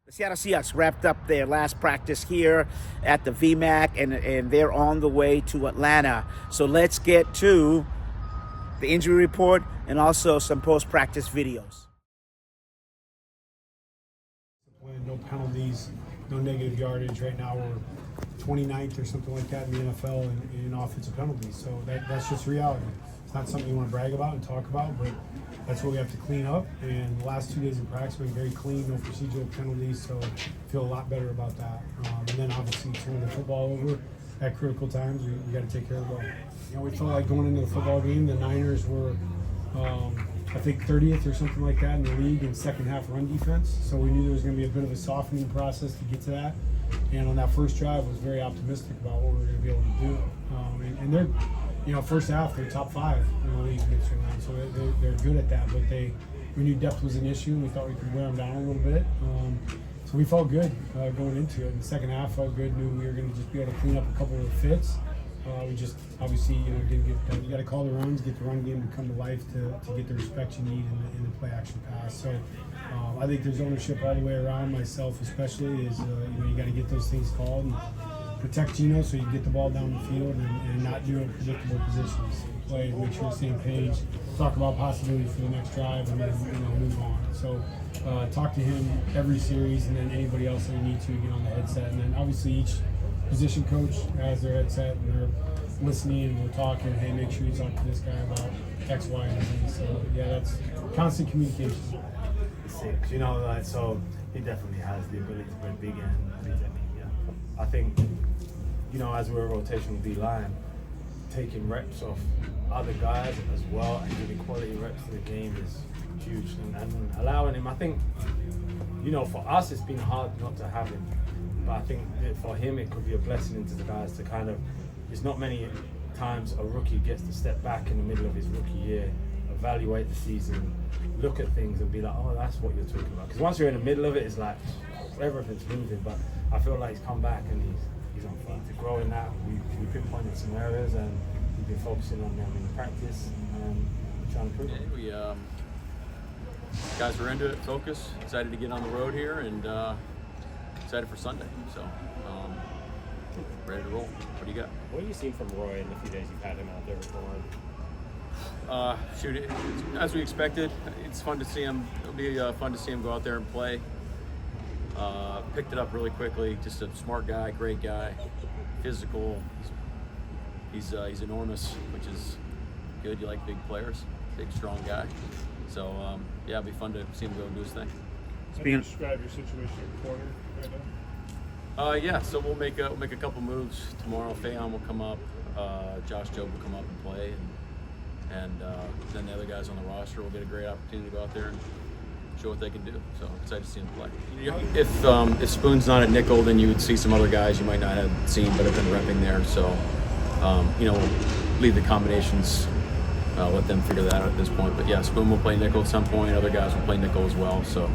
The Seattle Seahawks wrapped up their last practice here at the VMAC, and they're on the way to Atlanta. So let's get to the injury report and also some post-practice videos. No penalties, no negative yardage. Right now we're 29th or something like that in the NFL in offensive penalties. So that's just reality. It's not something you want to brag about and talk about, but that's what we have to clean up. And the last 2 days of practice have been very clean, no procedural penalties, so I feel a lot better about that. And then obviously turning the football over at critical times, we got to take care of the ball. You know, we felt like going into the football game, the Niners were, I think 30th or something like that in the league in second half run defense. So we knew there was going to be a bit of a softening process to get to that. And on that first drive, I was very optimistic about what we were going to be able to do. And they're, you know, first half, they're top 5 in the league against your line. So they're good at that. But we knew depth was an issue, and we thought we could wear them down a little bit. So we felt good going into it. In the second half, felt good. Knew we were going to just be able to clean up a couple of fits. We just obviously, you know, didn't get. You got to call the runs, get the run game to come to life to get the respect you need in the play action pass. So I think there's ownership all the way around. Myself especially is, you know, you got to get those things called and protect Gino so you can get the ball down the field and not do predictable positions. Play and make sure we're same page. Talk about possibilities for the next drive and then, you know, move on. So talk to him every series, and then anybody else that we need to get on the headset, and then obviously each position coach has their headset and they're listening and we're talking, hey, make sure you talk to this guy about X, Y, and Z. So yeah, that's constant communication. Six, you know, like, so he definitely has the ability to play big end. Yeah. I think, you know, as we're a rotational D-line, taking reps off other guys as well and giving quality reps to the game is huge, and allowing him, I think, you know, for us it's been hard not to have him. But I think that for him, it could be a blessing into the guys to kind of, it's not many times a rookie gets to step back in the middle of his rookie year, evaluate the season, look at things and be like, oh, that's what you're talking about. Because once you're in the middle of it, it's like, everything's moving. But I feel like he's come back and he's on fire. To grow in that, we've pinpointed some areas and we've been focusing on them in practice and trying to improve. Yeah, guys are into it, focused, excited to get on the road here, and excited for Sunday, so ready to roll. What do you got? What have you seen from Roy in the few days you've had him out there performing? As we expected. It's fun to see him. It'll be fun to see him go out there and play. Picked it up really quickly. Just a smart guy, great guy, physical. He's enormous, which is good. You like big players, big, strong guy. So yeah, it'll be fun to see him go and do his thing. How do you describe your situation at corner right now? Yeah, so we'll make a couple moves tomorrow. Fayon will come up, Josh Jobe will come up and play, and then the other guys on the roster will get a great opportunity to go out there and show what they can do. So excited to see them play. If Spoon's not at nickel, then you would see some other guys you might not have seen but have been repping there. So you know, we'll leave the combinations, let them figure that out at this point. But yeah, Spoon will play nickel at some point. Other guys will play nickel as well. So,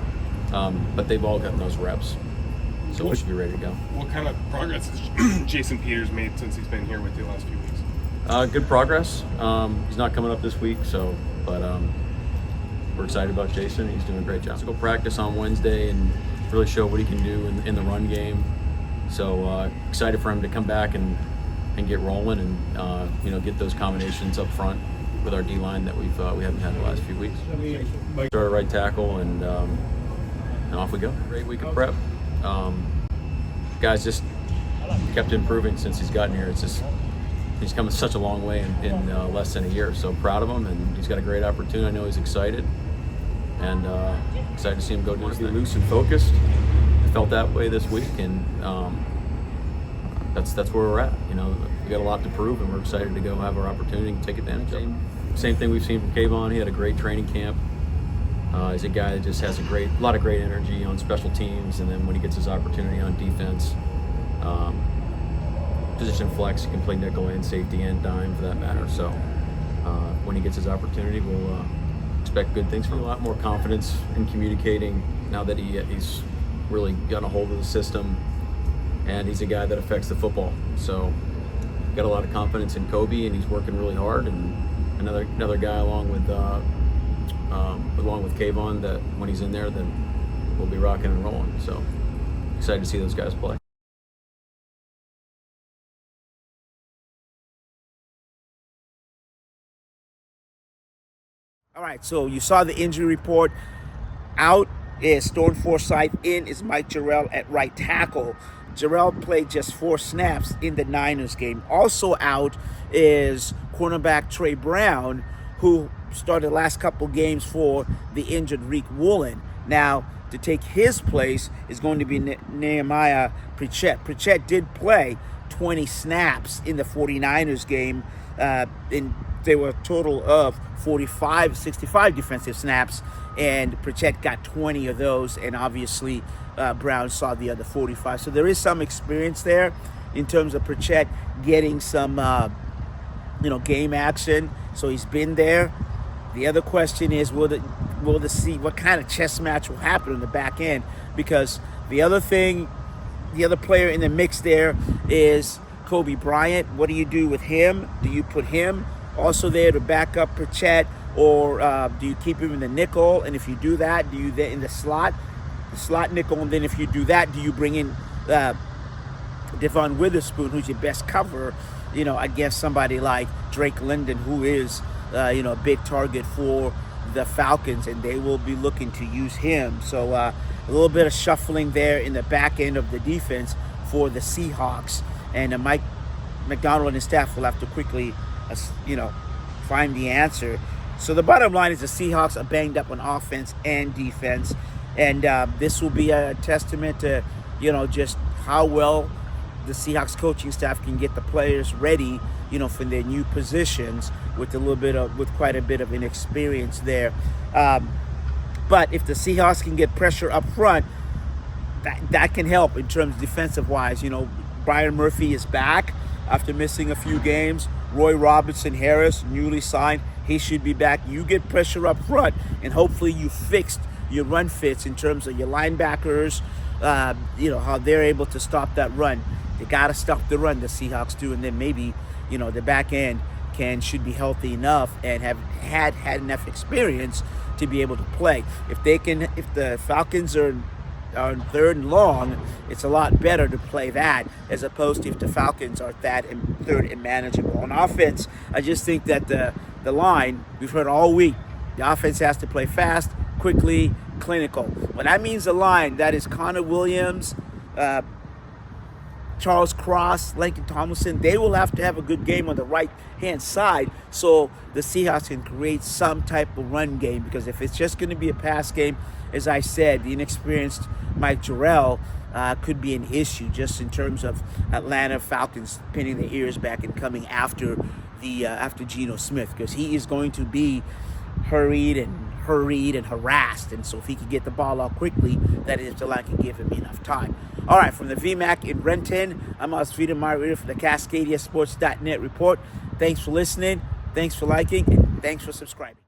but they've all gotten those reps. So we should be ready to go. What kind of progress has Jason Peters made since he's been here with you the last few weeks? Good progress. He's not coming up this week, so but we're excited about Jason. He's doing a great job. So go practice on Wednesday and really show what he can do in the run game. So excited for him to come back and get rolling and you know, get those combinations up front with our D-line that we haven't had the last few weeks. Start at right tackle and off we go. Great week of prep. Guys just kept improving since he's gotten here. It's just he's come such a long way in less than a year. So proud of him, and he's got a great opportunity. I know he's excited, and excited to see him go do his thing. Loose and focused. I felt that way this week, and that's where we're at. You know, we got a lot to prove, and we're excited to go have our opportunity and take advantage of it. Same thing we've seen from Kayvon. He had a great training camp. He's a guy that just has a lot of great energy on special teams, and then when he gets his opportunity on defense, position flex, he can play nickel and safety and dime for that matter. So when he gets his opportunity, we'll expect good things from him. A lot more confidence in communicating now that he's really gotten a hold of the system, and he's a guy that affects the football. So got a lot of confidence in Kobe, and he's working really hard. And another guy along with Kayvon, that when he's in there, then we'll be rocking and rolling. So excited to see those guys play. All right, so you saw the injury report. Out is Storm Forsythe. In is Mike Jerrell at right tackle. Jerrell played just 4 snaps in the Niners game. Also out is cornerback Trey Brown, who started the last couple games for the injured Reek Woolen. Now, to take his place is going to be Nehemiah Pritchett. Pritchett did play 20 snaps in the 49ers game. There were a total of 65 defensive snaps, and Pritchett got 20 of those, and obviously Brown saw the other 45. So there is some experience there in terms of Pritchett getting some, game action. So he's been there. The other question is, will the see what kind of chess match will happen in the back end? Because the other player in the mix there is Kobe Bryant. What do you do with him? Do you put him also there to back up Pritchett, or do you keep him in the nickel? And if you do that, do you then in the slot nickel? And then if you do that, do you bring in Devon Witherspoon, who's your best cover, against somebody like Drake London, who is a big target for the Falcons, and they will be looking to use him. So a little bit of shuffling there in the back end of the defense for the Seahawks, and Mike McDonald and his staff will have to quickly find the answer. So the bottom line is the Seahawks are banged up on offense and defense, and this will be a testament to just how well the Seahawks coaching staff can get the players ready for their new positions with quite a bit of inexperience there. But if the Seahawks can get pressure up front, that can help in terms of defensive wise. Brian Murphy is back after missing a few games. Roy Robinson Harris, newly signed, he should be back. You get pressure up front, and hopefully you fixed your run fits in terms of your linebackers, how they're able to stop that run. They got to stop the run, the Seahawks do, and then maybe, the back end should be healthy enough and have had enough experience to be able to play. If the Falcons are on 3rd and long, it's a lot better to play that as opposed to if the Falcons are 3rd and manageable. On offense, I just think that the line, we've heard all week, the offense has to play fast, quickly, clinical. When that means the line, that is Connor Williams, Charles Cross, Lincoln Tomlinson, they will have to have a good game on the right-hand side so the Seahawks can create some type of run game, because if it's just going to be a pass game, as I said, the inexperienced Mike Jerrell could be an issue just in terms of Atlanta Falcons pinning their ears back and coming after Geno Smith, because he is going to be hurried and harassed, and so if he can get the ball out quickly, that is if the line can give him enough time. All right, from the VMAC in Renton, I'm Osvita Margarita for the CascadiaSports.net report. Thanks for listening, thanks for liking, and thanks for subscribing.